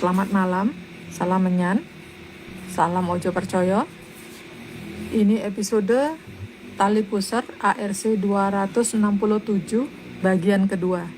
Selamat malam, salam menyan, salam ojo percaya. Ini episode Tali Pusar ARC 267 bagian kedua.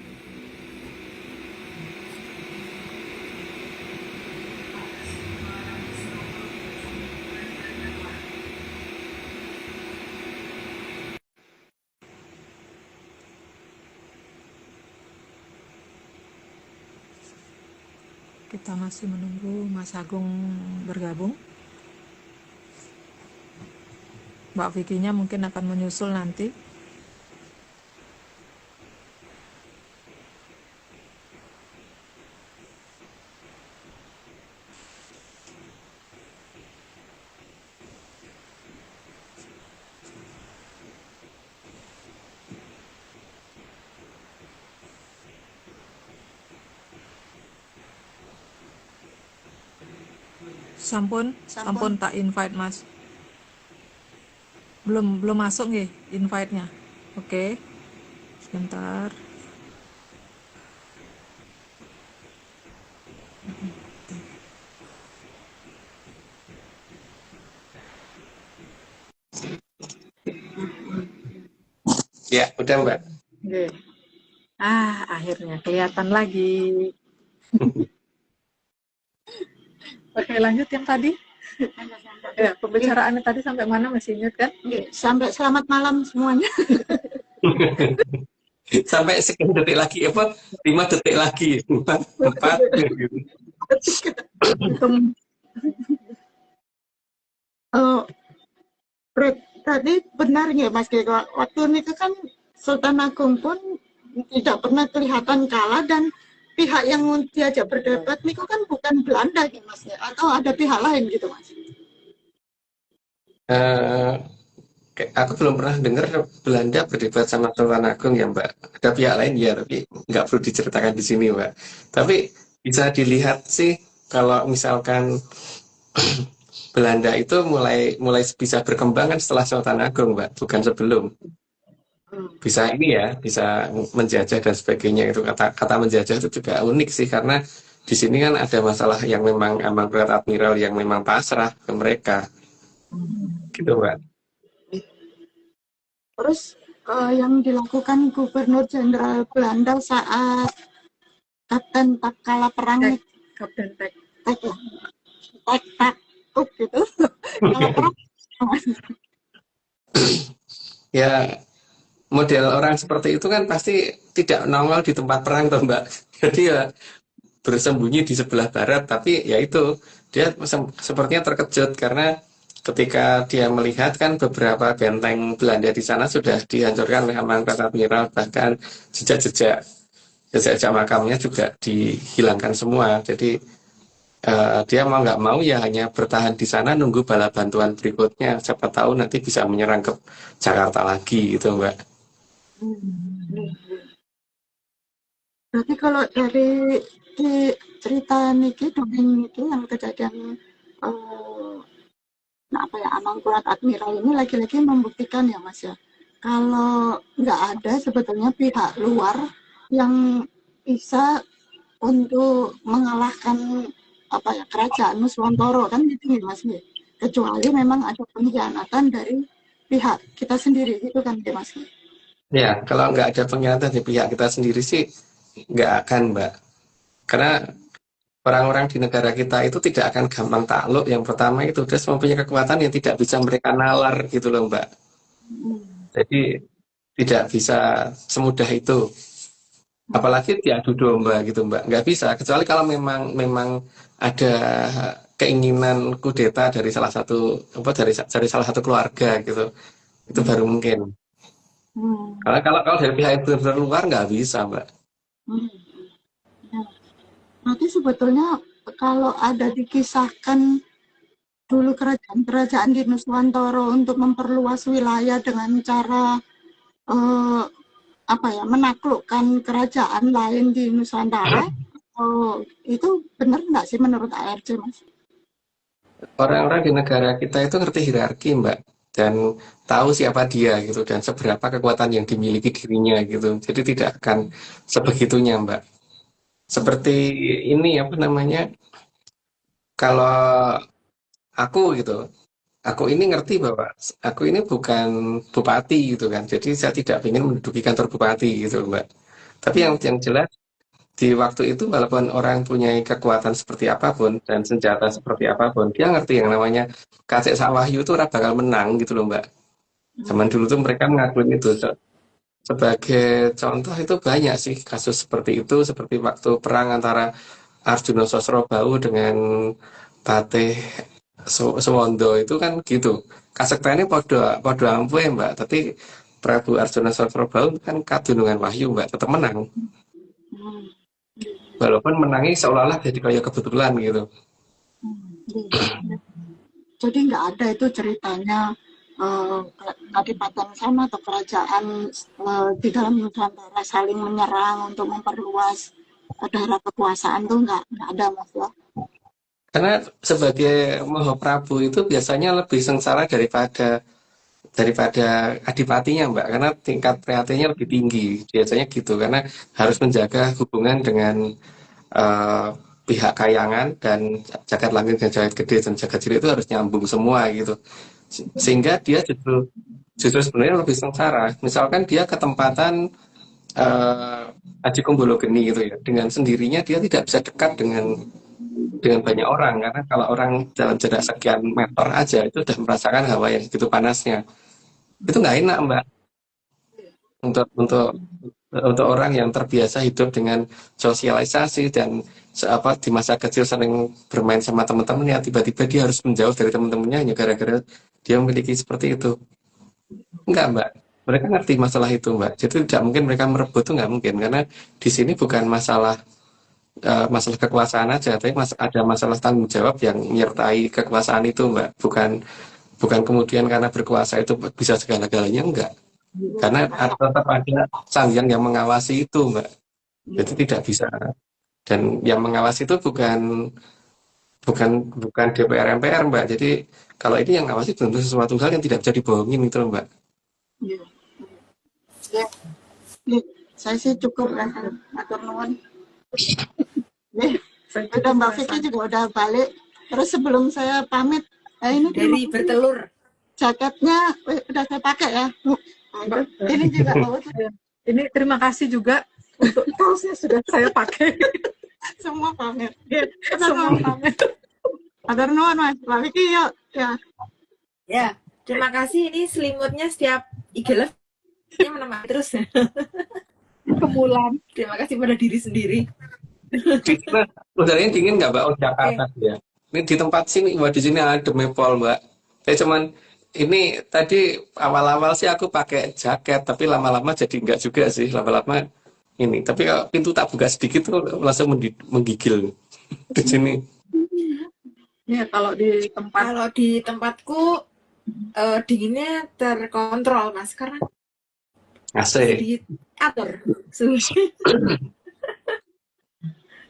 Kita masih menunggu Mas Agung bergabung. Mbak Vicky-nya mungkin akan menyusul nanti. Sampun tak invite Mas. Belum masuk nih invite-nya. Oke. Sebentar. Ya, udah Mbak. Oke. Akhirnya kelihatan lagi. Oke, lanjut yang tadi. Ya, pembicaraannya tadi sampai mana, masih ingat kan? Sampai selamat malam semuanya. Sampai sekian detik lagi, 5 detik lagi. 4 gitu. Tadi benar nggak Mas Geko? Waktu itu kan Sultan Agung pun tidak pernah kelihatan kalah dan pihak yang diajak berdebat itu kan bukan Belanda gitu Mas ya? Atau ada pihak lain gitu Mas? Aku belum pernah dengar Belanda berdebat sama Sultan Agung ya Mbak. Ada pihak lain ya, tapi nggak perlu diceritakan di sini Mbak. Tapi bisa dilihat sih kalau misalkan Belanda itu mulai bisa berkembang kan setelah Sultan Agung Mbak, bukan sebelum. Bisa ini ya, bisa menjajah dan sebagainya. Itu kata menjajah itu juga unik sih, karena di sini kan ada masalah yang memang Amangkurat Admiral yang memang pasrah ke mereka, gitu Mbak. Terus yang dilakukan Gubernur Jenderal Belanda saat Kapten Takkala perang Kapten Tek. Taktuk gitu. Kalau perang Ya, model orang seperti itu kan pasti tidak nongol di tempat perang toh Mbak. Jadi ya bersembunyi di sebelah barat, tapi ya itu dia sepertinya terkejut karena ketika dia melihat kan beberapa benteng Belanda di sana sudah dihancurkan oleh Amangkurat Admiral, bahkan jejak makamnya juga dihilangkan semua. Jadi dia mau nggak mau ya hanya bertahan di sana nunggu bala bantuan berikutnya. Siapa tahu nanti bisa menyerang ke Jakarta lagi gitu Mbak. Berarti kalau dari cerita Niki, dongeng Niki yang kejadian Amangkurat Admiral ini lagi-lagi membuktikan ya Mas ya, kalau nggak ada sebetulnya pihak luar yang bisa untuk mengalahkan kerajaan Nuswantara kan gitu ya Mas ya. Kecuali memang ada pengkhianatan dari pihak kita sendiri gitu kan ya Mas. Ya, kalau nggak ada pengkhianatan di pihak kita sendiri sih nggak akan Mbak. Karena orang-orang di negara kita itu tidak akan gampang takluk. Yang pertama itu dia mempunyai kekuatan yang tidak bisa mereka nalar gitu loh Mbak. Jadi tidak bisa semudah itu. Apalagi diadu domba gitu Mbak. Nggak bisa. Kecuali kalau memang ada keinginan kudeta dari salah satu dari salah satu keluarga gitu. Itu baru mungkin. Karena kalau dari pihak itu luar nggak bisa Mbak. Berarti sebetulnya kalau ada dikisahkan dulu kerajaan-kerajaan di Nuswantara untuk memperluas wilayah dengan cara menaklukkan kerajaan lain di Nusantara, itu benar nggak sih menurut ARC Mas? Orang-orang di negara kita itu ngerti hierarki Mbak, dan tahu siapa dia gitu, dan seberapa kekuatan yang dimiliki dirinya gitu. Jadi tidak akan sebegitunya Mbak. Seperti ini apa namanya, Kalau aku gitu, aku ini ngerti bahwa aku ini bukan bupati gitu kan. Jadi saya tidak ingin menduduki kantor bupati gitu, Mbak. Tapi yang jelas di waktu itu walaupun orang punya kekuatan seperti apapun dan senjata seperti apapun, dia ngerti yang namanya Kacek Sawahyu itu ora bakal menang gitu loh, Mbak. Zaman dulu tuh mereka ngakuin itu. Sebagai contoh itu banyak sih kasus seperti itu, seperti waktu perang antara Arjuna Sosrobau dengan Patih Suwondo itu kan gitu. Kasektene podo podo ampuh ya, Mbak. Tapi Prabu Arjuna Sosrobau kan kadunungan wahyu, Mbak, tetap menang. Hmm. Walaupun menangnya seolah-olah jadi kayak kebetulan gitu. Jadi nggak ada itu ceritanya kadipaten sana atau kerajaan di dalam Nusantara saling menyerang untuk memperluas daerah kekuasaan tuh nggak ada Mas ya. Karena sebagai Mahaprabu itu biasanya lebih sengsara daripada adipatinya, Mbak, karena tingkat prihatinnya lebih tinggi biasanya gitu, karena harus menjaga hubungan dengan eh, pihak kayangan dan jagat langit dan jagat gede dan jagat cilik itu harus nyambung semua gitu, sehingga dia justru justru sebenarnya lebih sengsara. Misalkan dia ketempatan Aji Kumbolo Geni gitu ya, dengan sendirinya dia tidak bisa dekat dengan banyak orang, karena kalau orang dalam jarak sekian meter aja itu sudah merasakan hawa yang begitu panasnya. Itu nggak enak, Mbak, untuk untuk orang yang terbiasa hidup dengan sosialisasi dan apa di masa kecil sering bermain sama teman-temannya, tiba-tiba dia harus menjauh dari teman-temannya hanya gara-gara dia memiliki seperti itu. Enggak, Mbak. Mereka ngerti masalah itu, Mbak. Jadi tidak mungkin mereka merebut, itu nggak mungkin, karena di sini bukan masalah kekuasaan aja, tapi ada masalah tanggung jawab yang menyertai kekuasaan itu, Mbak. Bukan kemudian karena berkuasa itu bisa segala-galanya, enggak. Karena tetap ada sanggan yang mengawasi itu, Mbak. Jadi tidak bisa. Dan yang mengawasi itu bukan bukan bukan DPR MPR, Mbak. Jadi kalau ini yang ngawasi tentu sesuatu hal yang tidak bisa dibohongin itu loh, Mbak. Iya. Ya, ya, saya sih cukup lah, atur nuwun. Ya, udah Mbak Vicky juga udah balik. Terus sebelum saya pamit, ini Dari bertelur. jaketnya udah saya pakai ya. Ini juga Ini terima kasih juga untuk kaosnya sudah saya pakai. semua pamit. Semua pamit. Atur nuwun Mas. Mbak Vicky yuk. Ya. Ya, terima kasih. Ini selimutnya setiap IG Live ini menemani terus. Kemulan. Terima kasih pada diri sendiri. Udaranya dingin nggak, Mbak? Oh, Jakarta ya. Ini di tempat sini, Mbak, di sini ada Mepol, Mbak. Saya cuman ini tadi awal-awal sih aku pakai jaket, tapi lama-lama jadi enggak juga sih, lama-lama ini. Tapi kalau pintu tak buka sedikit tuh langsung menggigil di sini. Ya, kalau di tempat Kalau di tempatku dinginnya terkontrol, Mas, karena Asik. diatur suhunya.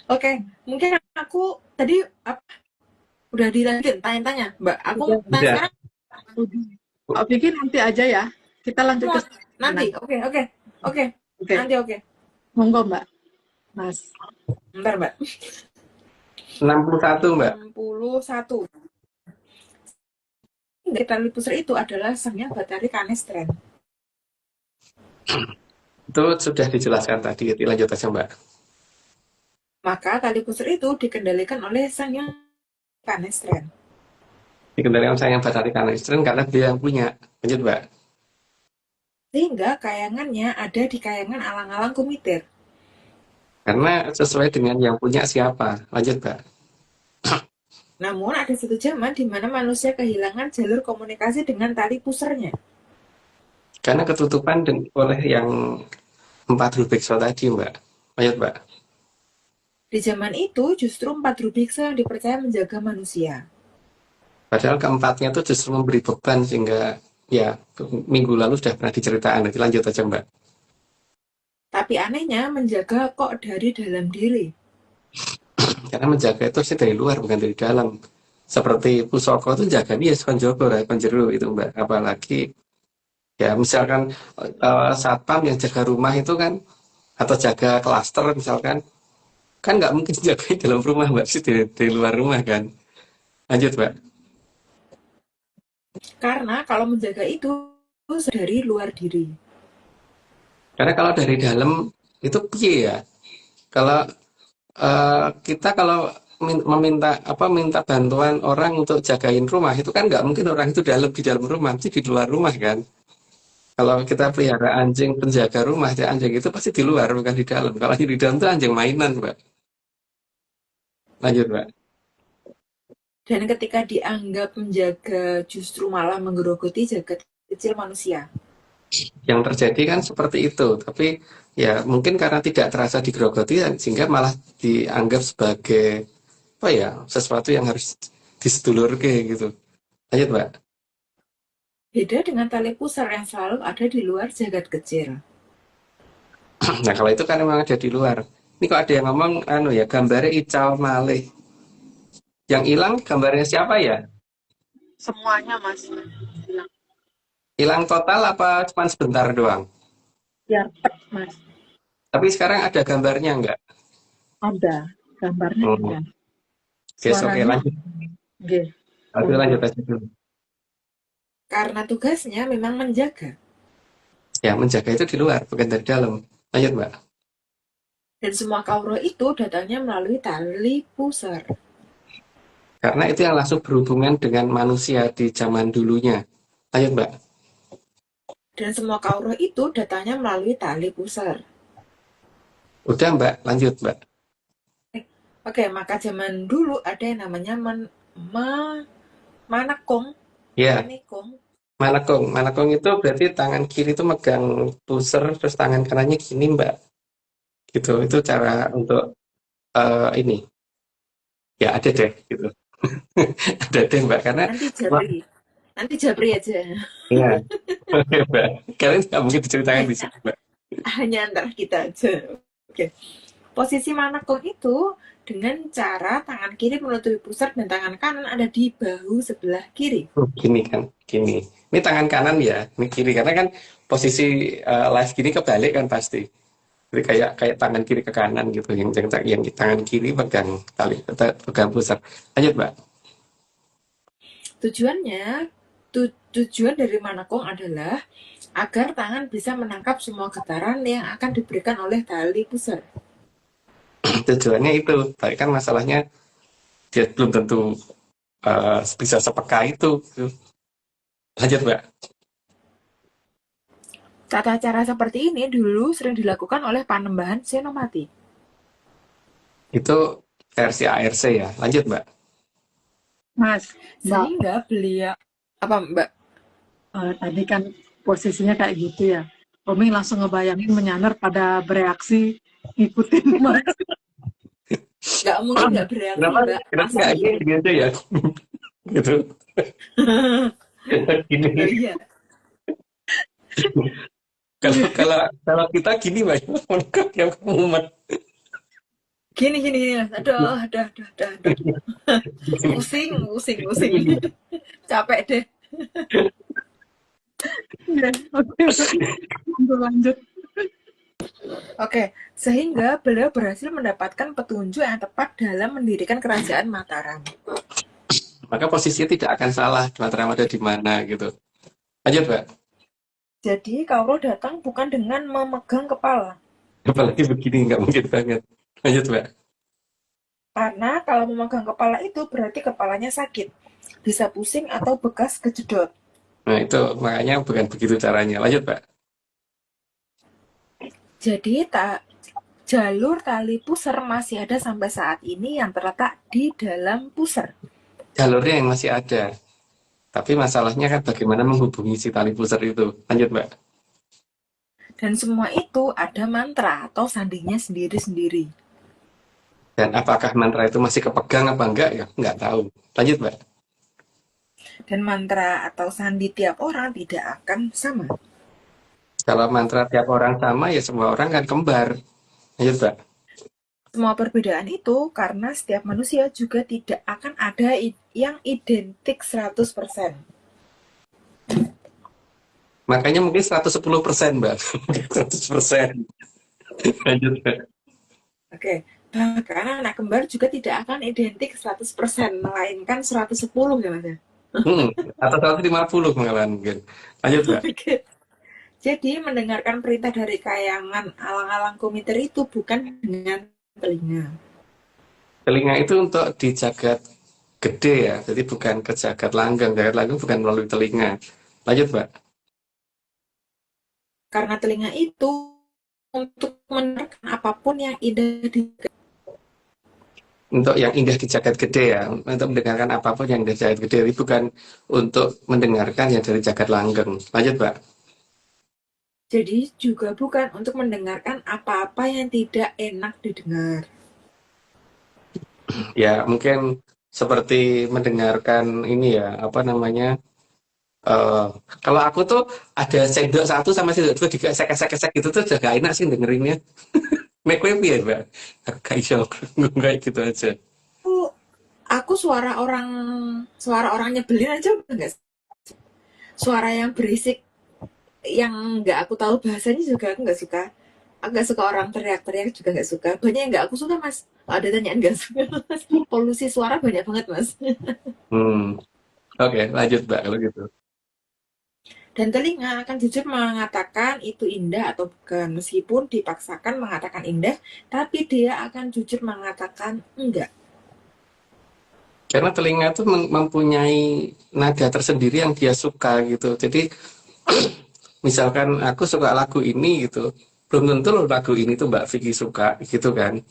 Oke, mungkin aku tadi udah dilanjutin tanya-tanya, Mbak. Aku tanya Udah. sekarang. Pak Vicky nanti aja ya. Kita lanjut ke Nanti. Oke. Oke. Nanti oke. Monggo, Mbak. Mas. Bentar, Mbak. 61, Mbak. 61. Dari tali pusar itu adalah sangnya Bathari Kanestren. Itu sudah dijelaskan tadi, lanjut aja, Mbak. Maka tali pusar itu dikendalikan oleh sangnya Kanestren. Dikendalikan saya yang Bathari Kanestren karena dia yang punya. Lanjut, Mbak. Sehingga kayangannya ada di kayangan alang-alang Kumitir. Karena sesuai dengan yang punya siapa. Lanjut, Mbak. Namun ada satu zaman di mana manusia kehilangan jalur komunikasi dengan tali pusarnya. Karena ketutupan oleh yang 4 rubikso tadi, Mbak. Lanjut, Mbak. Di zaman itu justru 4 rubikso yang dipercaya menjaga manusia. Padahal keempatnya itu justru memberi beban sehingga ya minggu lalu sudah pernah diceritakan. Nanti lanjut aja, Mbak. Tapi anehnya menjaga kok dari dalam diri. Karena menjaga itu sih dari luar bukan dari dalam. Seperti Pusoko itu jaga dia Konjogo, Konjero itu, Mbak. Apalagi ya misalkan satpam yang jaga rumah itu kan, atau jaga klaster misalkan, kan nggak mungkin jaga di dalam rumah, Mbak, sih dari luar rumah kan. Lanjut, Mbak. Karena kalau menjaga itu dari luar diri. Karena kalau dari dalam itu piye ya? Kalau kita kalau meminta minta bantuan orang untuk jagain rumah itu kan nggak mungkin orang itu di dalam rumah, pasti di luar rumah kan. Kalau kita pelihara anjing penjaga rumah, ya anjing itu pasti di luar bukan di dalam. Kalau di dalam itu anjing mainan, Mbak. Lanjut, Mbak. Dan ketika dianggap menjaga justru malah menggerogoti jagat kecil manusia. Yang terjadi kan seperti itu, tapi ya mungkin karena tidak terasa digerogoti sehingga malah dianggap sebagai apa ya, sesuatu yang harus disedulurke gitu. Lanjut, Mbak. Beda dengan tali pusar yang selalu ada di luar jagat kecil. Nah, kalau itu kan memang ada di luar. Ini kok ada yang ngomong ya gambarnya Ical Malih. Yang hilang gambarnya siapa ya? Semuanya Mas. Hilang total apa cuma sebentar doang? Biar tek Mas. Tapi sekarang ada gambarnya enggak? Ada gambarnya ada. Oke, oke, lanjut. Oke. Lanjut aja dulu. Karena tugasnya memang menjaga. Ya, menjaga itu di luar, bukan dari dalam. Lanjut, Mbak. Dan semua kauro itu datangnya melalui tali pusar. Karena itu yang langsung berhubungan dengan manusia di zaman dulunya. Lanjut, Mbak. Dan semua kauro itu datangnya melalui tali pusar. Udah, Mbak. Lanjut, Mbak. Oke, maka zaman dulu ada yang namanya manakong. Ya, Manekong. manakong itu berarti tangan kiri itu megang pusar, terus tangan kanannya gini, Mbak. Gitu, itu cara untuk ini. Ya, ada deh, gitu. Ada deh, Mbak, karena Nanti Jabri aja. iya. Oke, Mbak. Kalian nggak mungkin diceritakan di sini, Mbak. Hanya antara kita aja. Oke. Posisi manakong itu dengan cara tangan kiri menutupi pusar dan tangan kanan ada di bahu sebelah kiri. Gini kan, gini. Ini tangan kanan ya, ini kiri karena kan posisi live gini kebalik kan pasti. Jadi kayak tangan kiri ke kanan gitu, yang tangan kiri pegang tali, pegang pusar. Lanjut, Mbak. Tujuan dari manakong adalah agar tangan bisa menangkap semua getaran yang akan diberikan oleh tali pusar. Tujuannya itu, tapi kan masalahnya dia belum tentu bisa sepeka itu. Lanjut, Mbak. Tata cara seperti ini dulu sering dilakukan oleh Panembahan Senopati. Itu versi ARC ya. Lanjut, Mbak. Mas, Sehingga beliau apa Mbak? Tadi kan posisinya kayak gitu ya. Omi langsung ngebayangin menyanar pada bereaksi ngikutin Mas. Nggak mungkin nggak bereaksi Mbak. Kenapa nggak gitu ya? Gitu. Gini. Iya. Kalau kita gini, Mbak, yang mumet. Gini. Aduh. Pusing. Capek deh. Oke. Lanjut. Oke, sehingga beliau berhasil mendapatkan petunjuk yang tepat dalam mendirikan kerajaan Mataram. Maka posisinya tidak akan salah Mataram ada di mana gitu. Lanjut, Mbak. Jadi Kauro datang bukan dengan memegang kepala. Apalagi begini nggak mungkin banget. Lanjut, Mbak. Karena kalau memegang kepala itu berarti kepalanya sakit. Bisa pusing atau bekas kejedot. Nah, itu makanya bukan begitu caranya. Lanjut, Mbak. Jadi jalur tali pusar masih ada sampai saat ini yang terletak di dalam pusar. Jalurnya yang masih ada. Tapi masalahnya kan bagaimana menghubungi si tali pusar itu. Lanjut, Mbak. Dan semua itu ada mantra atau sandinya sendiri-sendiri. Dan apakah mantra itu masih kepegang apa enggak ya? Enggak tahu. Lanjut, Mbak. Dan mantra atau sandi tiap orang tidak akan sama. Kalau mantra tiap orang sama ya semua orang kan kembar. Lanjut, Mbak. Semua perbedaan itu karena setiap manusia juga tidak akan ada yang identik 100%. Makanya mungkin 110%, Mbak. 100%. Lanjut, Mbak. Oke, Bahkan anak kembar juga tidak akan identik 100%, melainkan 110 ya Mas ya. Hmm, atau 150 malahan mungkin. Lanjut, Mbak. Oke. Jadi mendengarkan perintah dari kayangan alang-alang komiter itu bukan dengan telinga. Telinga itu untuk di jagat gede ya, jadi bukan ke jagat langgeng. Jagat langgeng bukan melalui telinga. Lanjut, Mbak. Karena telinga itu untuk mendengarkan apapun yang indah di Untuk yang indah di jagat gede ya, untuk mendengarkan apapun yang dari jagat gede, itu bukan untuk mendengarkan yang dari jagat langgeng. Lanjut, Mbak. Jadi juga bukan untuk mendengarkan apa-apa yang tidak enak didengar. Ya, mungkin seperti mendengarkan ini ya, apa namanya, eh kalau aku tuh ada sendok satu sama sendok dua digesek-gesek gitu tuh udah gak enak sih dengerinnya. Nek kowe piye, Mbak? Gak iso ngomong kayak gitu aja. Aku, aku suara orang nyebelin aja udah nggak. Suara yang berisik yang nggak aku tahu bahasanya juga aku nggak suka. Aku nggak suka orang teriak-teriak juga nggak suka. Banyak yang nggak aku suka Mas. Ada tanyaan nggak suka Mas. Polusi suara banyak banget Mas. Hmm, oke, lanjut, Mbak, kalau gitu. Dan telinga akan jujur mengatakan itu indah atau bukan. Meskipun dipaksakan mengatakan indah, tapi dia akan jujur mengatakan enggak. Karena telinga tuh mempunyai nada tersendiri yang dia suka gitu. Jadi misalkan aku suka lagu ini gitu, belum tentu loh lagu ini tuh Mbak Vicky suka gitu kan.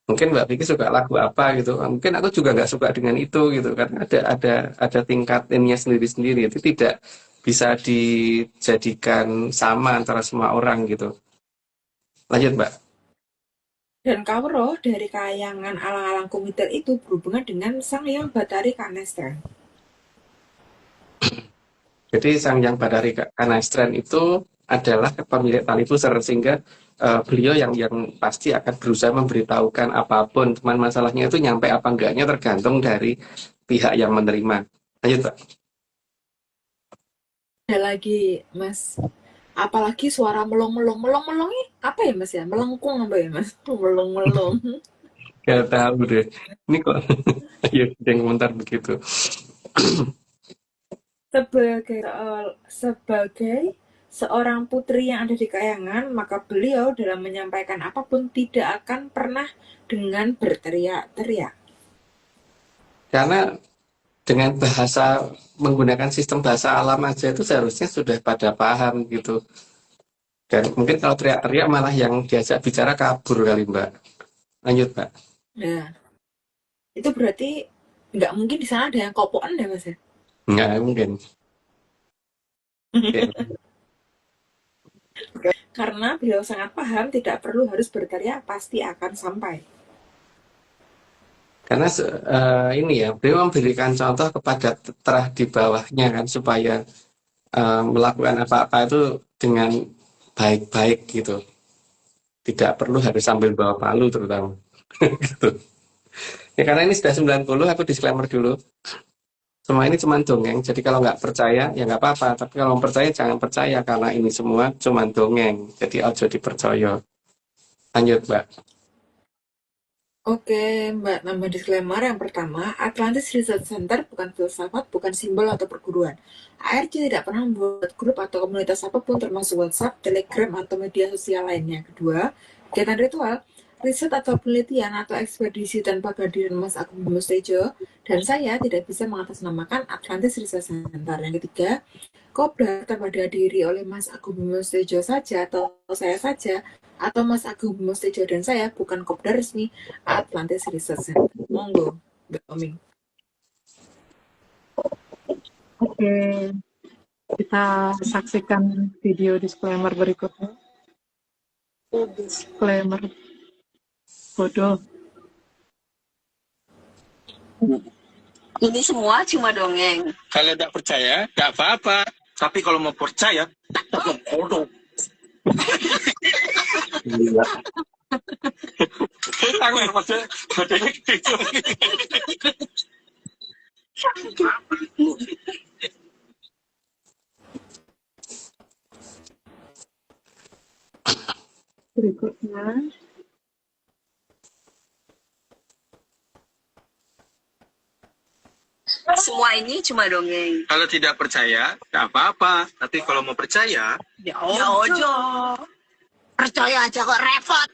Mungkin Mbak Vicky suka lagu apa gitu, mungkin aku juga nggak suka dengan itu gitu kan. Ada tingkat ininya sendiri-sendiri. Itu tidak bisa dijadikan sama antara semua orang gitu. Lanjut, Mbak. Dan Kawroh dari kayangan alang-alang komiter itu berhubungan dengan Sang Hyang Bathari Kanestren. Jadi Sang Yang Badari Kanastren itu adalah pemilik tali pusar sehingga beliau yang pasti akan berusaha memberitahukan apapun, cuman masalahnya itu nyampe apa enggaknya tergantung dari pihak yang menerima. Lanjut, Pak. Ada lagi Mas, apalagi suara melong-melong. Melong-melongnya apa ya Mas ya? Melengkung apa ya Mas? Melong-melong. Gak tahu deh. Ini kok ayo yang komentar begitu. Sebagai seorang putri yang ada di kayangan, maka beliau dalam menyampaikan apapun tidak akan pernah dengan berteriak-teriak. Karena dengan bahasa menggunakan sistem bahasa alam aja itu seharusnya sudah pada paham gitu. Dan mungkin kalau teriak-teriak malah yang diajak bicara kabur kali, Mbak. Lanjut, Mbak. Nah, itu berarti nggak mungkin di sana ada yang kopokan ya Mas ya? Nggak mungkin. Oke. Karena beliau sangat paham tidak perlu harus berteriak, pasti akan sampai. Karena ini ya, beliau memberikan contoh kepada terah di bawahnya kan supaya melakukan apa-apa itu dengan baik-baik gitu. Tidak perlu harus sambil bawa palu terutama. Gitu. Ya karena ini sudah 90, aku disclaimer dulu. Semua ini cuma dongeng, jadi kalau nggak percaya ya nggak apa-apa. Tapi kalau percaya jangan percaya karena ini semua cuma dongeng. Jadi ojo dipercaya. Lanjut, Mbak. Oke, Mbak, nambah disclaimer yang pertama, Atlantis Research Center bukan filsafat, bukan simbol atau perguruan. ARC tidak pernah membuat grup atau komunitas apapun termasuk WhatsApp, Telegram, atau media sosial lainnya. Kedua, kegiatan ritual, riset atau penelitian atau ekspedisi tanpa kehadiran Mas Agung Bimo Tejo dan saya tidak bisa mengatasnamakan Atlantis Research Center. Yang ketiga, Kopdar tanpa dihadiri oleh Mas Agung Bimo Tejo saja atau saya saja atau Mas Agung Bimo Tejo dan saya bukan kopdar resmi Atlantis Research Center. Monggo, Mbak Oming. Oke, kita saksikan video disclaimer berikutnya. Disclaimer bodoh. Ini semua cuma dongeng. Kalau tidak percaya, tidak apa-apa. Tapi kalau mau percaya, tak bodoh. Gila. Aku yang maksudnya gitu. Berikutnya Semua ini cuma dongeng. Kalau tidak percaya, nggak apa-apa. Tapi kalau mau percaya, Ya ojo. Percaya aja kok repot.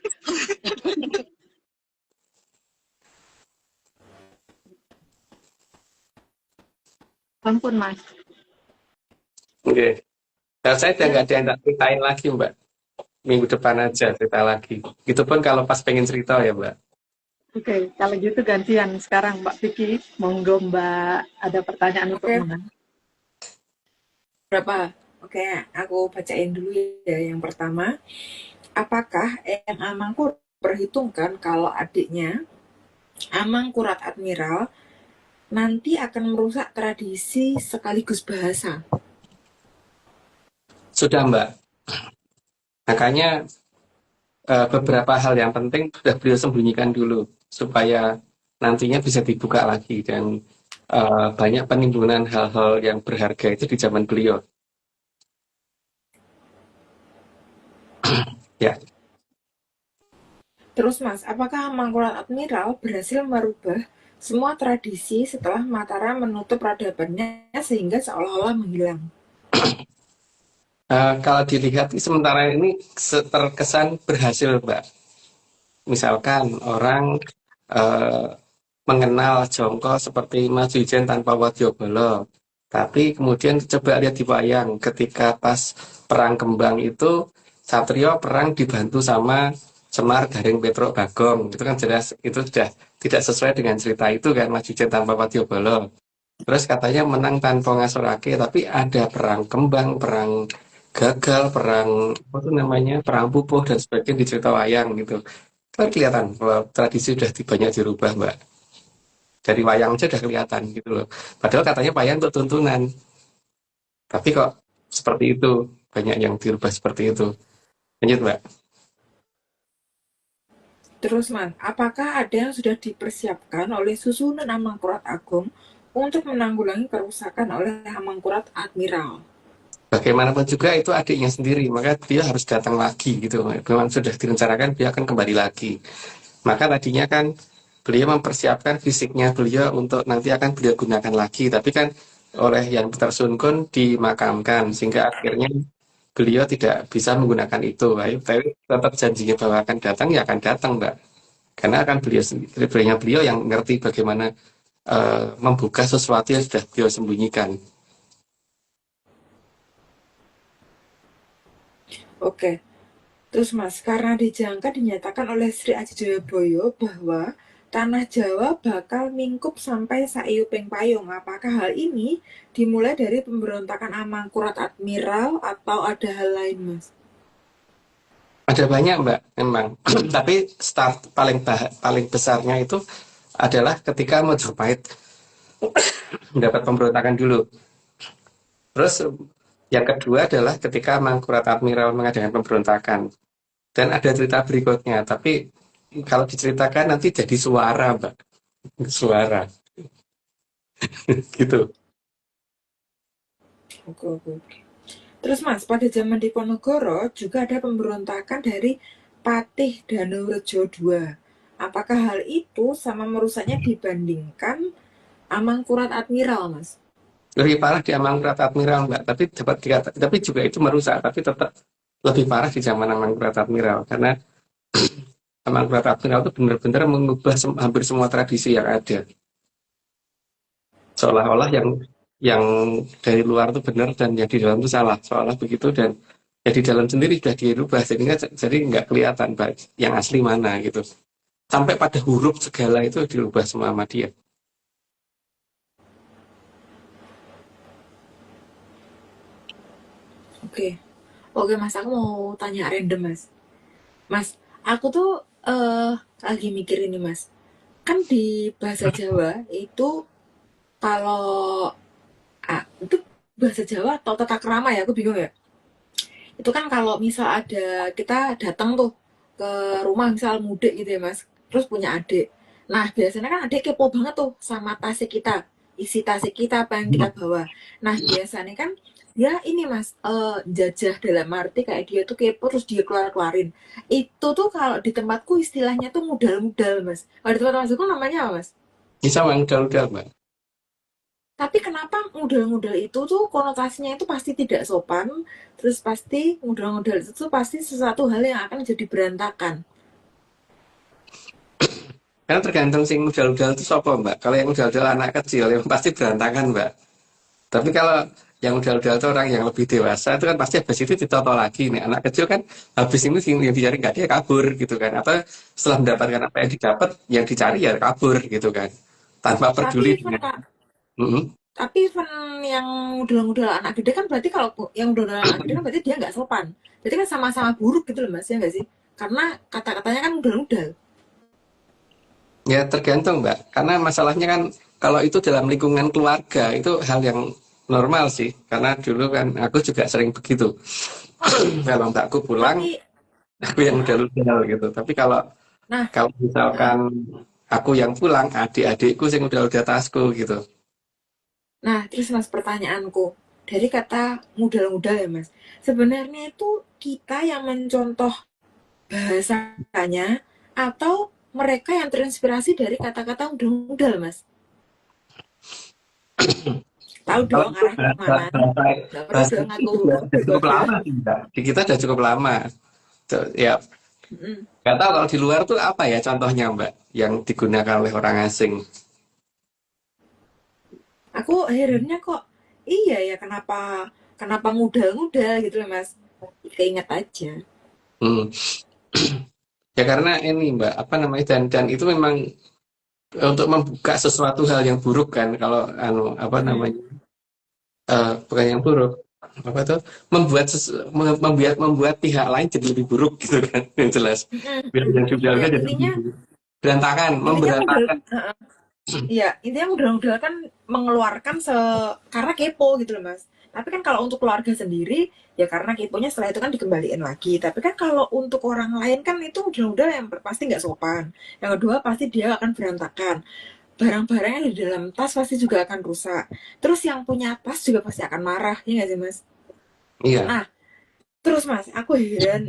Ampun, Mas. Oke. Nah, saya udah nggak ada yang tak ceritain lagi, Mbak. Minggu depan aja cerita lagi. Gitu pun kalau pas pengen cerita ya, Mbak. Oke, kalau gitu gantian sekarang Mbak Vicky. Monggo Mbak, ada pertanyaan untuk Oke. Mbak. Berapa? Oke, aku bacain dulu ya. Yang pertama, apakah Eyang Amangkurat perhitungkan kalau adiknya Amangkurat Admiral nanti akan merusak tradisi sekaligus bahasa? Sudah, Mbak. Makanya beberapa hal yang penting sudah beliau sembunyikan dulu supaya nantinya bisa dibuka lagi dan banyak penimbunan hal-hal yang berharga itu di zaman beliau. Ya. Terus Mas, apakah Amangkurat Admiral berhasil merubah semua tradisi setelah Mataram menutup peradabannya sehingga seolah-olah menghilang? Kalau dilihat sementara ini terkesan berhasil, Mbak. Misalkan orang mengenal Jongko seperti Mas Wijen tanpa Wadyabala, tapi kemudian coba lihat di wayang ketika pas perang kembang itu Satrio perang dibantu sama Semar Garing Petruk Bagong, itu kan jelas itu sudah tidak sesuai dengan cerita itu kan, Mas Wijen tanpa Wadyabala. Terus katanya menang tanpa ngasorake, tapi ada perang kembang, perang gagal, perang apa tuh namanya, perang pupuh dan sebagainya di cerita wayang gitu. Kan kelihatan bahwa tradisi sudah banyak dirubah, Mbak. Dari wayang aja udah kelihatan gitu loh. Padahal katanya wayang untuk tuntunan. Tapi kok seperti itu, banyak yang dirubah seperti itu. Lanjut, Mbak. Terus Mas, apakah ada yang sudah dipersiapkan oleh susunan Amangkurat Agung untuk menanggulangi kerusakan oleh Amangkurat Admiral? Bagaimanapun juga itu adiknya sendiri, maka dia harus datang lagi gitu. Memang sudah direncanakan dia akan kembali lagi. Maka tadinya kan beliau mempersiapkan fisiknya beliau untuk nanti akan beliau gunakan lagi, tapi kan oleh yang Peter Sun Kun dimakamkan sehingga akhirnya beliau tidak bisa menggunakan itu. Tapi tetap janjinya bahwa akan datang, ya akan datang, Mbak. Karena akan beliau yang ngerti bagaimana membuka sesuatu yang sudah beliau sembunyikan. Oke. Terus Mas, karena dijangka dinyatakan oleh Sri Aji Joyoboyo bahwa tanah Jawa bakal mingkup sampai saiyuping payung. Apakah hal ini dimulai dari pemberontakan Amangkurat Admiral atau ada hal lain, Mas? Ada banyak, Mbak, memang. Tapi start paling besarnya itu adalah ketika Majapahit mendapat pemberontakan dulu. Terus yang kedua adalah ketika Amangkurat Admiral mengadakan pemberontakan. Dan ada cerita berikutnya, tapi kalau diceritakan nanti jadi suara, Mbak. Suara. Gitu. Oke. Terus Mas, pada zaman Diponegoro juga ada pemberontakan dari Patih Danurejo II. Apakah hal itu sama merusaknya dibandingkan Amangkurat Admiral, Mas? Lebih parah di Amangkurat Admiral, Mbak. Tapi juga itu merusak, tapi tetap lebih parah di zaman Amangkurat Admiral. Karena Amangkurat Admiral itu benar-benar mengubah hampir semua tradisi yang ada. Seolah-olah yang dari luar itu benar dan yang di dalam itu salah, seolah begitu, dan yang di dalam sendiri sudah dirubah jadi nggak kelihatan yang asli mana gitu. Sampai pada huruf segala itu dirubah semua sama dia. Oke Mas, aku mau tanya random Mas, aku tuh lagi mikir ini Mas. Kan di bahasa Jawa itu kalau itu bahasa Jawa atau tata krama ya, aku bingung ya. Itu kan kalau misal ada kita datang tuh ke rumah misal mudik gitu ya Mas, terus punya adik. Nah biasanya kan adik kepo banget tuh sama tasik kita, isi tasik kita apa yang kita bawa. Nah biasanya kan dia ini Mas jajah dalam arti kayak dia tuh kepo terus dia keluarin. Itu tuh kalau di tempatku istilahnya tuh mudal-mudal Mas. Kalau di tempat Mas itu namanya apa Mas? Bisa yang udah, Mbak. Tapi kenapa ngudel-ngudel itu tuh konotasinya itu pasti tidak sopan, terus pasti ngudel-ngudel itu tuh pasti sesuatu hal yang akan jadi berantakan. Karena tergantung sing udal-udal itu sopo mbak. Kalau yang udal-udal anak kecil yang pasti berantakan mbak. Tapi kalau yang udal-udal itu orang yang lebih dewasa itu kan pasti habis itu ditoto lagi nih. Anak kecil kan habis ini yang dicari nggak dia kabur gitu kan. Atau setelah mendapatkan apa yang didapat, yang dicari ya kabur gitu kan. Tanpa Tapi peduli event dengan. Kak, Mm-mm. tapi event yang ngudel-ngudel anak gede kan berarti kalau yang ngudel anak gede kan berarti dia nggak sopan. Berarti kan sama-sama buruk gitu loh Mas, ya nggak sih? Karena kata-katanya kan ngudel-ngudel. Ya tergantung mbak. Karena masalahnya kan kalau itu dalam lingkungan keluarga itu hal yang normal sih. Karena dulu kan aku juga sering begitu. Kalau mbakku pulang, Tapi, aku yang heeh. udal-udal gitu. Tapi kalau Nah, kalau heeh. misalkan aku yang pulang, adik-adikku yang udah tasku gitu. Nah, terus Mas pertanyaanku, dari kata ngudel-ngudel ya Mas, sebenarnya itu kita yang mencontoh bahasanya atau mereka yang terinspirasi dari kata-kata ngudel-ngudel Mas? Tahu Kalau dong itu arahnya kemana? Nggak perlu bahasa dong itu aku udah cukup nebak-nebak. lama sih mbak. Di kita udah cukup lama. Ya, Mm-mm. nggak tahu kalau di luar tuh apa ya contohnya mbak yang digunakan oleh orang asing. Aku akhirnya kok, iya ya kenapa kenapa ngudel-ngudel gitu loh Mas. Keinget aja. Hmm. Ya karena ini mbak, apa namanya dan itu memang untuk membuka sesuatu hal yang buruk kan kalau apa Mm-mm. namanya bukan yang buruk apa tuh membuat pihak lain jadi lebih buruk gitu kan yang jelas Mm-mm. biar yang Ya juga jadi lebih intinya berantakan intinya ngudel. memberantakan. Iya, intinya udah kan mengeluarkan karena kepo gitu loh Mas. Tapi kan kalau untuk keluarga sendiri, ya karena keponya setelah itu kan dikembaliin lagi. Tapi kan kalau untuk orang lain kan itu udah yang pasti nggak sopan. Yang kedua pasti dia akan berantakan. Barang-barangnya di dalam tas pasti juga akan rusak. Terus yang punya tas juga pasti akan marah, ya nggak sih Mas? Iya. Nah, terus Mas, aku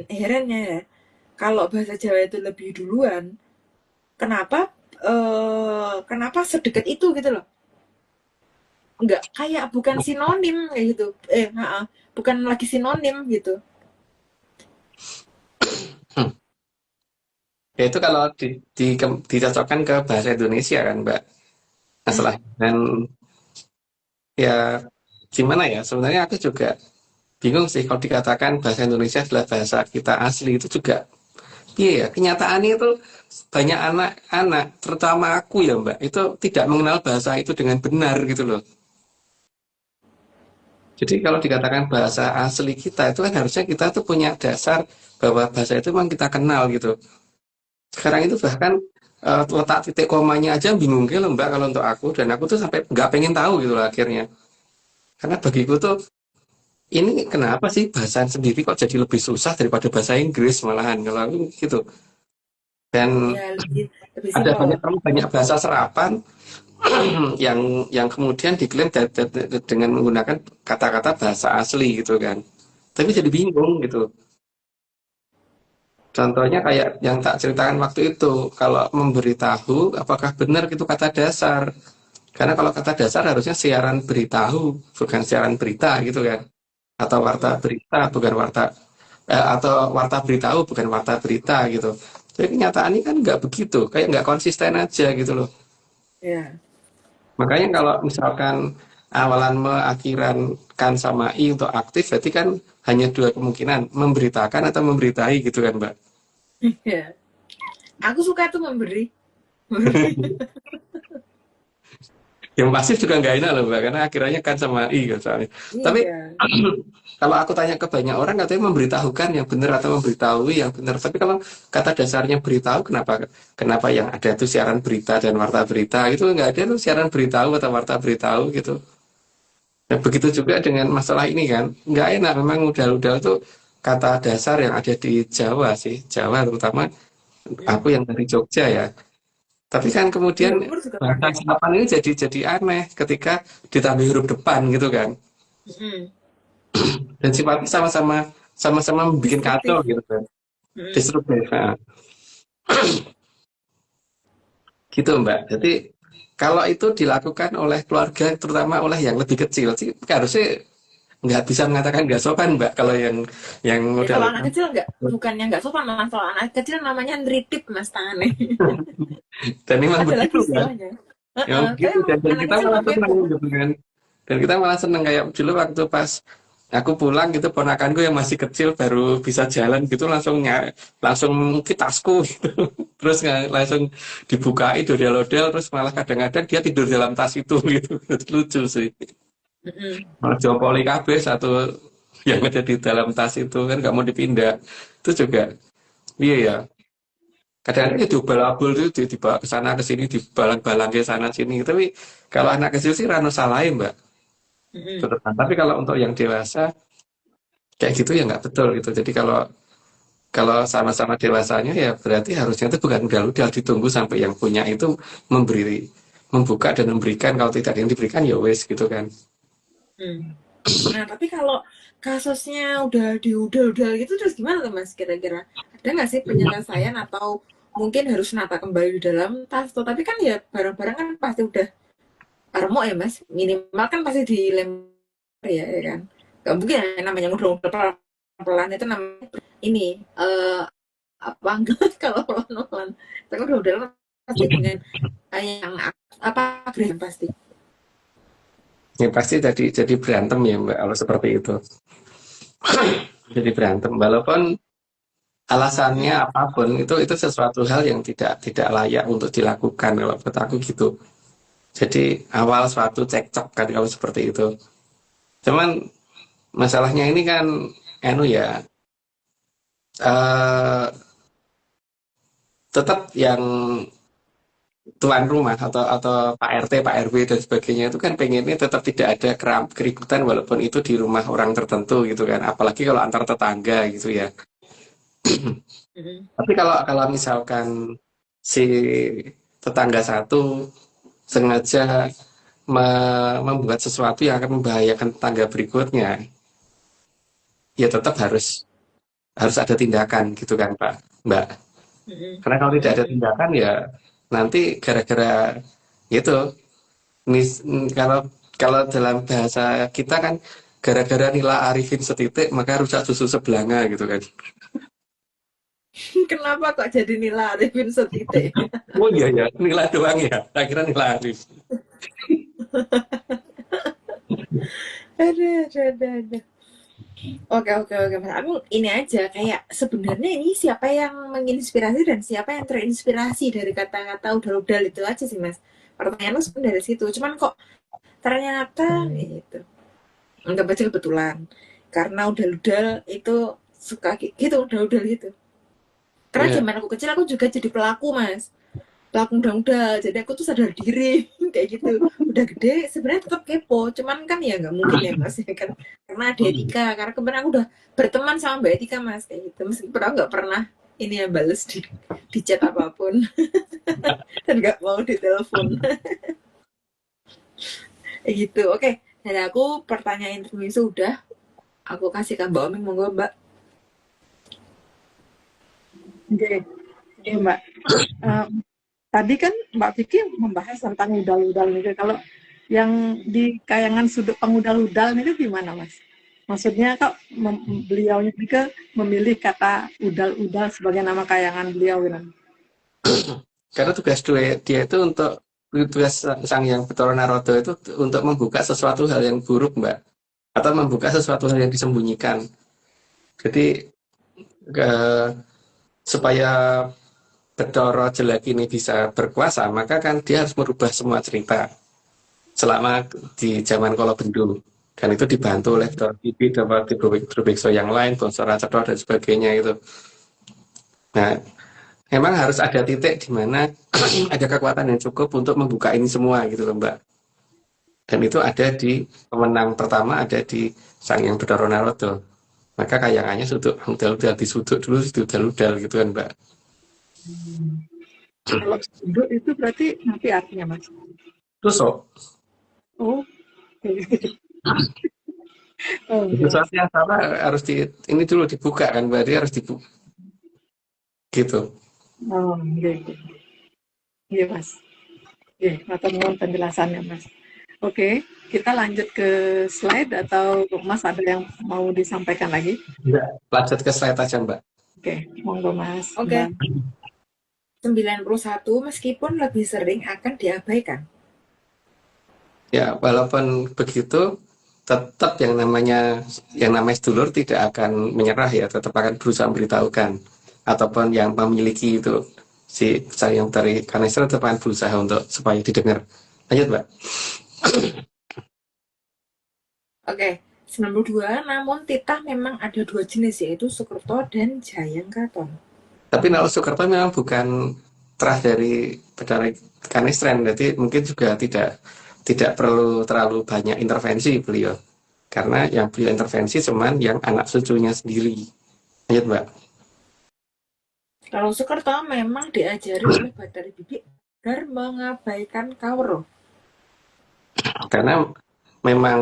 herannya ya, kalau bahasa Jawa itu lebih duluan, kenapa kenapa sedekat itu gitu loh? Nggak kayak bukan sinonim kayak gitu bukan lagi sinonim gitu. Hmm. Ya itu kalau dicocokkan ke bahasa Indonesia kan mbak Hmm. masalah dan ya gimana ya sebenarnya aku juga bingung sih kalau dikatakan bahasa Indonesia adalah bahasa kita asli itu juga. Iya, ya, kenyataannya itu banyak anak-anak, terutama aku ya Mbak, itu tidak mengenal bahasa itu dengan benar gitu loh. Jadi kalau dikatakan bahasa asli kita itu kan harusnya kita tuh punya dasar bahwa bahasa itu memang kita kenal gitu. Sekarang itu bahkan letak titik komanya aja bingung gitu loh Mbak kalau untuk aku dan aku tuh sampai nggak pengen tahu gitu loh akhirnya. Karena bagiku tuh ini kenapa sih bahasa sendiri kok jadi lebih susah daripada bahasa Inggris malahan kalau aku gitu. Dan Ya lebih lebih ada simpel. banyak bahasa serapan yang kemudian diklaim dengan menggunakan kata-kata bahasa asli gitu kan. Tapi jadi bingung gitu. Contohnya kayak yang tak ceritakan waktu itu, kalau memberitahu apakah benar itu kata dasar. Karena kalau kata dasar harusnya siaran beritahu, bukan siaran berita gitu kan. Atau warta Mm-mm. berita, bukan warta atau warta beritahu, bukan warta berita gitu. Jadi kenyataannya kan nggak begitu, kayak nggak konsisten aja gitu loh. Ya. Makanya kalau misalkan awalan me akhiran kan sama i untuk aktif, berarti kan hanya dua kemungkinan, memberitakan atau memberitai gitu kan, Mbak. Ya, aku suka tuh memberi. Yang pasif juga nggak enak loh, Mbak, karena akhirnya kan sama i kan soalnya. Tapi Iya. kalau aku tanya ke banyak orang katanya memberitahukan yang benar atau memberitahu yang benar. Tapi kalau kata dasarnya beritahu, kenapa kenapa yang ada itu siaran berita dan warta berita itu nggak ada tuh siaran beritahu atau warta beritahu gitu. Nah, begitu juga dengan masalah ini kan, nggak enak memang udal-udal tuh kata dasar yang ada di Jawa sih, Jawa terutama aku Mm. yang dari Jogja ya. Tapi kan Di kemudian Lumpur juga bahasa pakai. serapan ini jadi aneh ketika ditambah huruf depan gitu kan. Mm. Dan sifatnya sama-sama bikin kacau Destruktif. gitu kan. Mm. Destruktif. Nah, gitu Mbak. Jadi kalau itu dilakukan oleh keluarga, terutama oleh yang lebih kecil sih, harusnya nggak bisa mengatakan nggak sopan, Mbak. Kalau yang Ya, udah kalau anak kecil nggak, bukannya nggak sopan, malah kalau anak kecil namanya nritip mas tangannya. dan memang Ada lagi begitu kan, istilahnya. ya Tapi begitu emang dan anak kita kecil malah emang seneng kepo. gitu kan. Dan kita malah seneng kayak dulu waktu pas aku pulang gitu, ponakanku yang masih kecil baru bisa jalan gitu langsung ngintip tasku gitu. Terus langsung dibukain dodel-dodel, terus malah kadang-kadang dia tidur dalam tas itu gitu. Lucu sih. Mm-mm. Malah diopoli kabeh satu yang ada di dalam tas itu kan nggak mau dipindah. Itu juga iya ya. Kadang-kadang ya diubal-abul itu dibawa ke sana ke sini, dibalang-balang ke sana sini. Tapi kalau anak kecil sih rano salahin, Mbak. Mm-mm. Tetep. Tapi kalau untuk yang dewasa kayak gitu ya nggak betul gitu. Jadi kalau kalau sama-sama dewasanya ya berarti harusnya itu bukan udah ditunggu sampai yang punya itu membuka dan memberikan. Kalau tidak ada yang diberikan ya wes gitu kan. Hmm. Nah, tapi kalau kasusnya udah diudel-udel gitu, terus gimana tuh mas kira-kira? Ada nggak sih penyelesaian atau mungkin harus nata kembali di dalam tas tuh? Tapi kan ya barang-barang kan pasti udah remuk ya mas. Minimal kan pasti dilempar ya kan? Gak mungkin ya, namanya ngudel-ngudel pelan-pelan itu namanya ini apa enggak kalau pelan-pelan. Tapi udah pasti dengan yang apa agresif pasti. Ya pasti jadi berantem ya Mbak kalau seperti itu. Jadi berantem walaupun alasannya Hmm. apapun itu sesuatu hal yang tidak layak untuk dilakukan kalau menurut aku gitu. Jadi awal suatu cekcok kan kalau seperti itu. Cuman masalahnya ini kan anu ya eh tetap yang tuan rumah atau Pak RT, Pak RW dan sebagainya itu kan pengennya tetap tidak ada keributan walaupun itu di rumah orang tertentu gitu kan. Apalagi kalau antar tetangga gitu ya. Hmm. Tapi kalau misalkan si tetangga satu sengaja membuat sesuatu yang akan membahayakan tetangga berikutnya, ya tetap harus ada tindakan gitu kan Pak, Mbak. Hmm. Karena kalau tidak ada Hmm. tindakan ya nanti gara-gara itu kalau kalau dalam bahasa kita kan gara-gara nila arifin setitik maka rusak susu sebelanga gitu kan. Kenapa kok jadi Nila Arifin setitik? Oh iya ya, nila doang ya. Tak kira nila arif. Ada. Oke, Mas. Aku ini aja kayak sebenarnya ini siapa yang menginspirasi dan siapa yang terinspirasi dari kata-kata udal-udal itu aja sih Mas. Pertanyaannya sebenarnya dari situ. Cuman kok ternyata gitu. Enggak baca kebetulan. Karena udal-udal itu suka gitu, udal-udal gitu. Karena Iya. zaman aku kecil aku juga jadi pelaku Mas. Pelaku udang-udang, jadi aku tuh sadar diri kayak gitu. Udah gede sebenarnya tetap kepo, cuman kan ya nggak mungkin ya mas ya kan, karena ada etika. Karena kemarin aku udah berteman sama mbak Etika mas kayak gitu, meskipun aku nggak pernah ini ya bales di chat apapun dan nggak mau ditelepon kayak gitu. Oke, dari aku pertanyaan interview sudah aku kasih ke Mbak Omi, monggo Mbak. Oke, oke Mbak. Tadi kan Mbak Vicky membahas tentang udal-udal nih. Kalau yang di kayangan sudut pengudal-udal itu gimana, Mas? Maksudnya kok beliaunya juga memilih kata udal-udal sebagai nama kayangan beliau kan? Karena tugas dia itu tugas sang yang Bathara Narada itu untuk membuka sesuatu hal yang buruk, Mbak, atau membuka sesuatu hal yang disembunyikan. Jadi supaya Bathara jelek ini bisa berkuasa, maka kan dia harus merubah semua cerita selama di zaman Kala Bendu. Dan itu dibantu oleh Bathara Bibi, Drubeksa yang lain, Bonsora Cetha dan sebagainya itu. Nah, memang harus ada titik di mana ada kekuatan yang cukup untuk membuka ini semua gitu loh Mbak. Dan itu ada di pemenang pertama, ada di Sang Hyang Bathara Narada. Maka kayangannya sudut udal-udal, disudut dulu udal-udal gitu kan Mbak. Kalau sudut itu berarti nanti artinya, Mas? Tusuk. Oh, oh Sesuatu yang salah harus ini dulu dibuka kan, berarti harus dibuka. Gitu. Oh, iya, Mas. matur nuwun penjelasannya, Mas. Oke, kita lanjut ke slide atau Mas ada yang mau disampaikan lagi? Enggak. Lanjut ke slide aja, Mbak. Oke, monggo Mas. Oke. Mbak. 91 meskipun lebih sering akan diabaikan. Ya, walaupun begitu, tetap yang namanya sedulur tidak akan menyerah ya, tetap akan berusaha memberitahukan. Ataupun yang memiliki itu, si yang dari kanister tetap akan berusaha untuk supaya didengar. Lanjut, Mbak. Oke, 92, namun titah memang ada dua jenis, yaitu Sukerto dan Jayangkaton. Tapi Nalo Sukerto memang bukan terah dari kanistren, jadi mungkin juga tidak perlu terlalu banyak intervensi beliau. Karena yang beliau intervensi cuman yang anak cucunya sendiri. Lanjut, Mbak. Kalau Sukerto memang diajari oleh Bathari Bibi agar mengabaikan Kawero. Karena memang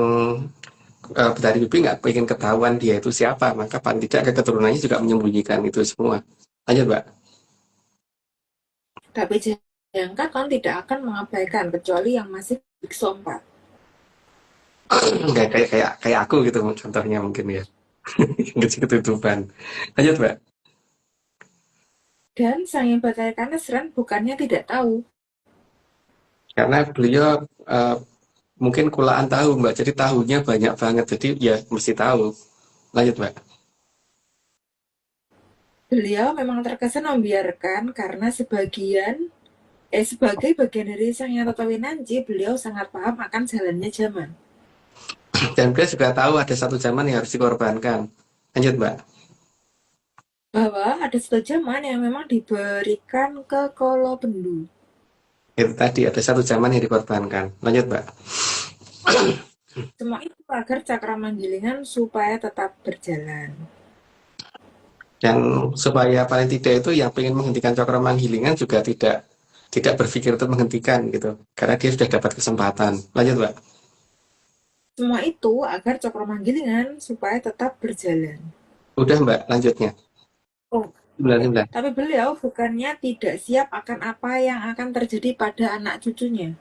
Bathari Bibi nggak pengen ketahuan dia itu siapa, maka paling tidak keturunannya juga menyembunyikan itu semua. Lanjut, Mbak. Tapi Jayangkaton tidak akan mengabaikan kecuali yang masih biksu 4. kayak aku gitu contohnya mungkin ya. Ketutupan. Lanjut, Mbak. Dan Sang Hyang Bathari Kanistren bukannya tidak tahu. Karena beliau mungkin kulaan tahu, Mbak. Jadi tahunya banyak banget. Jadi ya mesti tahu. Lanjut, Mbak. Beliau memang terkesan membiarkan karena sebagai bagian dari Sang Hyang Tatowinanci, beliau sangat paham akan jalannya zaman. Dan beliau juga tahu ada satu zaman yang harus dikorbankan. Lanjut, Mbak. Bahwa ada satu zaman yang memang diberikan ke Kolobendu. Itu tadi ada satu zaman yang dikorbankan. Lanjut, Mbak. Semua itu agar Cakramanggilingan supaya tetap berjalan. Dan supaya paling tidak itu yang ingin menghentikan Cakramanggilingan juga tidak berpikir untuk menghentikan gitu. Karena dia sudah dapat kesempatan. Lanjut, Mbak. Semua itu agar Cakramanggilingan supaya tetap berjalan. Udah, Mbak, lanjutnya. Oh, 99. tapi beliau bukannya tidak siap akan apa yang akan terjadi pada anak cucunya.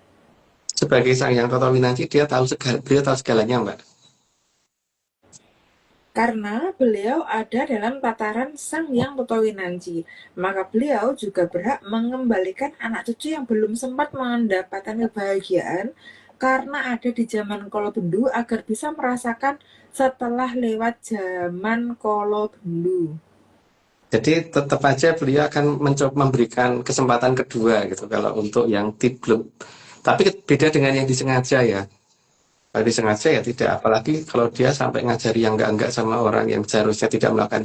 Sebagai Sang Hyang Tatowinanci, beliau tahu segalanya, Mbak. Karena beliau ada dalam tataran Sang Hyang Tatowinanci, maka beliau juga berhak mengembalikan anak cucu yang belum sempat mendapatkan kebahagiaan karena ada di zaman Kolobendu agar bisa merasakan setelah lewat zaman Kolobendu. Jadi tetap aja beliau akan mencoba memberikan kesempatan kedua gitu kalau untuk yang belum. Tapi beda dengan yang disengaja ya. Kalau disengaja ya tidak. Apalagi kalau dia sampai ngajari yang enggak sama orang yang seharusnya tidak melakukan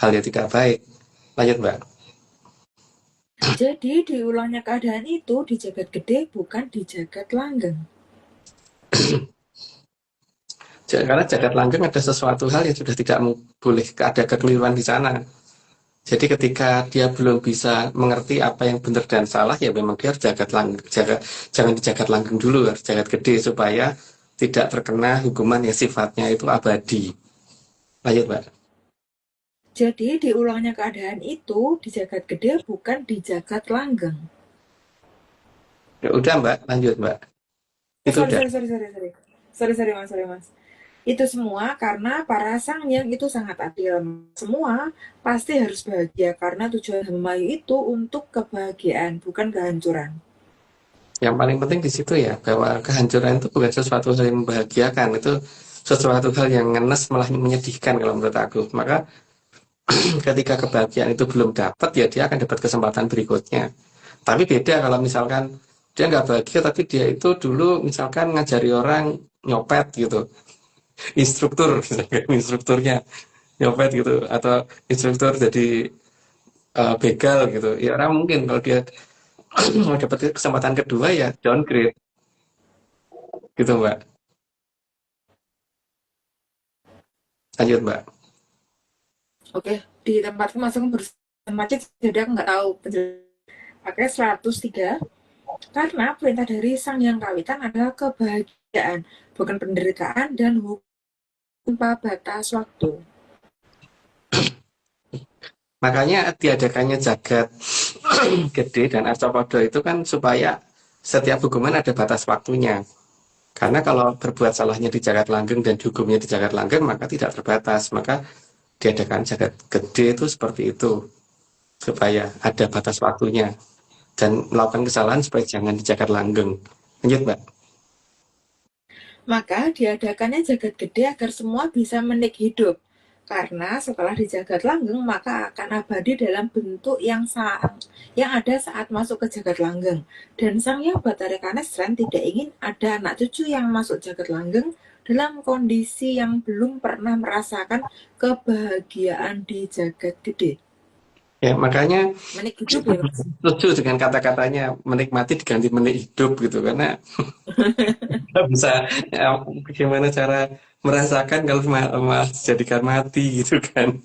hal yang tidak baik. Lanjut, Mbak. Jadi diulangnya keadaan itu di jagat gede bukan di jagat langgeng. Karena jagat langgeng ada sesuatu hal yang sudah tidak boleh ada kekeliruan di sana. Jadi ketika dia belum bisa mengerti apa yang benar dan salah, ya memang dia harus jangan di jagat langgeng dulu, harus jagat gede supaya tidak terkena hukuman yang sifatnya itu abadi. Lanjut, Mbak. Jadi diulangnya keadaan itu di jagat gede bukan di jagat langgeng. Ya udah, Mbak, lanjut, Mbak. Itu Sorry mas. Itu semua karena para sang yang itu sangat adil. Semua pasti harus bahagia karena tujuan Hamayu itu untuk kebahagiaan, bukan kehancuran. Yang paling penting di situ ya, bahwa kehancuran itu bukan sesuatu hal yang membahagiakan, itu sesuatu hal yang ngenes malah menyedihkan kalau menurut aku. Maka ketika kebahagiaan itu belum dapat, ya dia akan dapat kesempatan berikutnya. Tapi beda kalau misalkan dia nggak bahagia, tapi dia itu dulu misalkan ngajari orang nyopet gitu. Instrukturnya nyopet gitu, atau instruktur jadi begal gitu. Ya orang mungkin kalau dia mau dapat kesempatan kedua ya downgrade gitu, Mbak. Lanjut, Mbak. Oke, di tempatku masuk macet, jadi aku nggak tahu. Pakai 103 karena perintah dari Sang Hyang Kawitan adalah kebahagiaan, bukan penderitaan dan tanpa batas waktu. Makanya diadakannya jagat gede dan arcapada itu kan supaya setiap hukuman ada batas waktunya. Karena kalau berbuat salahnya di jagat langgeng dan dihukumnya di jagat langgeng, maka tidak terbatas. Maka diadakan jagat gede itu seperti itu, supaya ada batas waktunya. Dan melakukan kesalahan supaya jangan di jagat langgeng. Lanjut, Mbak. Maka diadakannya jagat gede agar semua bisa menik hidup. Karena setelah di jagat langgeng, maka akan abadi dalam bentuk yang ada saat masuk ke jagat langgeng. Dan Sang Hyang Bathara Kanestren tidak ingin ada anak cucu yang masuk jagat langgeng dalam kondisi yang belum pernah merasakan kebahagiaan di jagat gede. Ya, makanya Menik hidup ya, Mas. setuju dengan kata-katanya menikmati diganti menik hidup gitu. Karena nggak bisa ya, gimana cara merasakan kalau malah dijadikan mati gitu kan.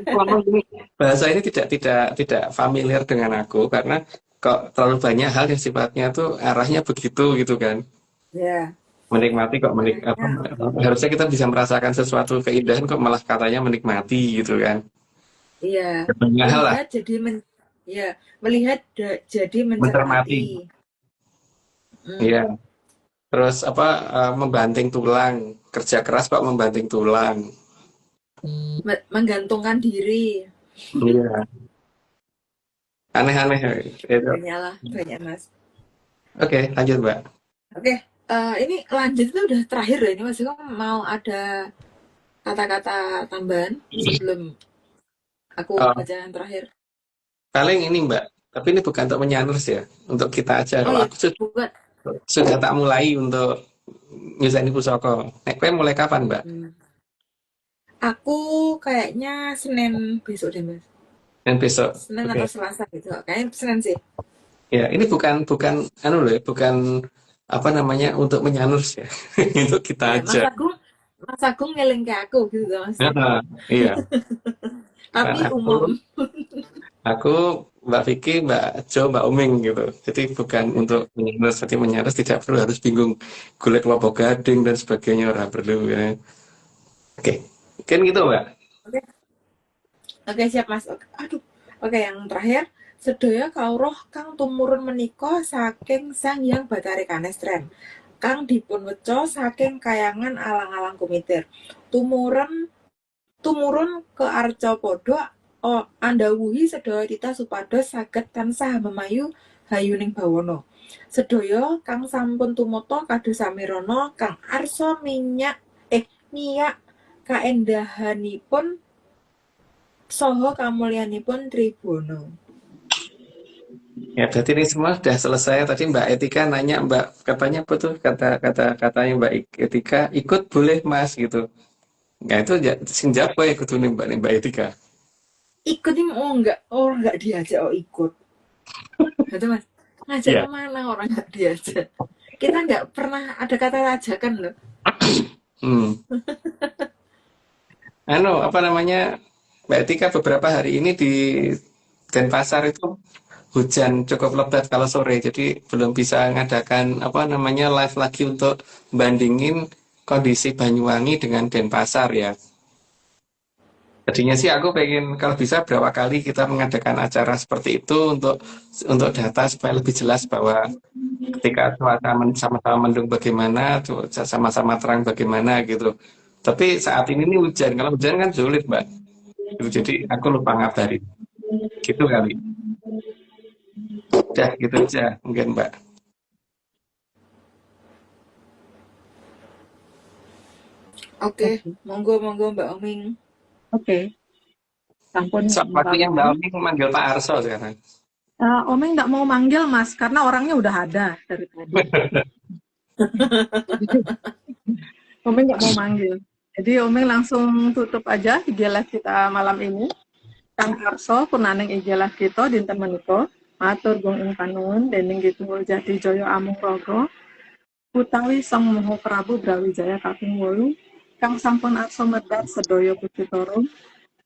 Memang ini bahasa ini tidak familiar dengan aku karena kok terlalu banyak hal yang sifatnya tuh arahnya begitu gitu kan. Ya, Menikmati kok makanya harusnya kita bisa merasakan sesuatu keindahan kok malah katanya menikmati gitu kan. iya, Banyak hal lah, melihat jadi melihat jadi mencermati. mencermati. Iya. Terus membanting tulang, kerja keras kok membanting tulang. Menggantungkan diri. Iya. Aneh-aneh itu. Banyak Mas. Oke, lanjut Mbak. Oke, ini lanjut itu udah terakhir ya ini Mas. Kamu mau ada kata-kata tambahan sebelum aku Oh, baca yang terakhir? paling ini Mbak, tapi ini bukan untuk menyaners ya, untuk kita aja. Oh Kalau ya, aku bukan. sudah tak mulai untuk nyusahin pusaka. Nek kowe mulai kapan Mbak? Aku kayaknya Senin besok deh Mas. Dan besok. Senin Oke. atau Selasa gitu. Kayaknya Senin sih. Ya, ini bukan anu loh, ya, bukan apa namanya untuk menyaners ya. Untuk kita Ya, aja. Mas Agung ngeling ke aku gitu Mas. Nah, iya. Tapi Karena umum. aku Mbak Vicky, Mbak Jo, Mbak Uming gitu. Jadi bukan untuk menyaners, jadi menyaners tidak perlu harus bingung golek kelompok gading dan sebagainya ora perlu ya. Oke, mungkin gitu Mbak. Oke. Oke, siap Mas. Aduh. Oke, yang terakhir. Sedaya kauroh kang tumurun menika saking Sang Hyang Bathara Kanestren. Kang dipun weca saking kayangan alang-alang kumitir. Tumurun ke arca padha andhawuhi sedaya titah supados saged tansah memayu hayuning bawana. Sedaya kang sampun tumata kados samirana kang arsa niyak kaendahanipun saha kamulyanipun Tribhuwana. Ya, berarti ini semua sudah selesai. Tadi Mbak Etika nanya, Mbak katanya apa tuh katanya Mbak Etika ikut boleh Mas gitu. Nah itu sing japo ya kudu Mbak Etika. Ikut ini enggak diajak ikut. Gitu Mas. Ngajak Iya. kemana orang enggak diajak? Kita enggak pernah ada kata ajakan loh. Apa namanya Mbak Etika beberapa hari ini di Denpasar itu hujan cukup lebat kalau sore, jadi belum bisa ngadakan live lagi untuk bandingin kondisi Banyuwangi dengan Denpasar ya. Tadinya sih aku pengen kalau bisa berapa kali kita mengadakan acara seperti itu untuk data supaya lebih jelas bahwa ketika cuaca sama-sama mendung bagaimana, sama-sama terang bagaimana gitu. Tapi saat ini nih hujan, kalau hujan kan sulit Mbak. Jadi aku lupa ngabarin. Gitu kali. Udah gitu aja mungkin Mbak. Oke, monggo Mbak Oming. Oke. Sampun Waktunya Mbak Oming manggil Pak Arso sekarang. Omeng nggak mau manggil Mas karena orangnya udah ada dari tadi. Omeng nggak mau manggil. Jadi Omeng langsung tutup aja IG live kita malam ini. Kang Arso punaning IG live kita dinten menika. Matur gung ing panuwun dening Kitunggul Jati Jaya Amung Raga. Utawi Sang Maha Prabu Brawijaya kaping 8 kang sampun arsa medhar sedaya putritara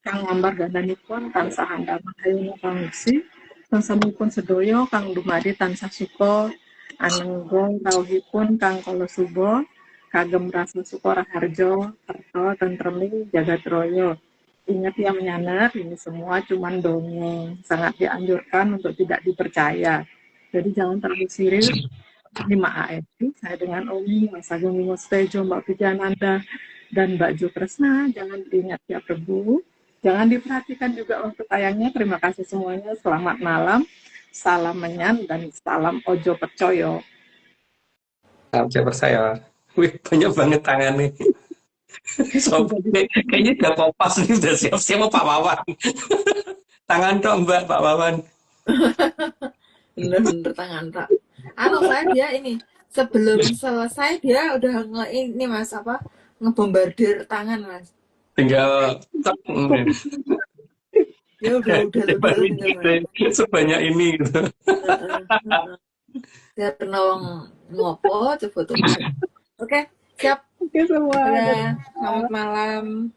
kang ngambar gandanipun tansah handhar mahayana pangusi sasampunipun sedaya kang dumadi tansah suka anengga rawuhipun kang kala suba kagem rasa suka raharja serta tentreming jagat raya. Ingat ya menyanar, ini semua cuman dongeng, sangat dianjurkan untuk tidak dipercaya. Jadi jangan terlalu serius. 5 ASI, saya dengan Omi, Mas Agung Mimostejo, Mbak Vicky Ananda, dan Mbak Jo Kresna. Jangan diingat tiap Rebu. Jangan diperhatikan juga waktu tayangnya. Terima kasih semuanya. Selamat malam. Salam menyan dan salam ojo percoyo. Salam percaya. Wih, banyak banget tangannya. So, kayaknya udah kompas nih, udah siap-siap mau Pak Wawan. Tangan dong Mbak, Pak Wawan. Bener-bener tangan Pak. Saya dia ini sebelum selesai dia udah ini Mas apa ngebombardir tangan Mas. Tinggal cek. Ya udah sebanyak ini gitu. Biar nolong ngopo coba tuh. Oke, siap. Oke semua. Selamat malam.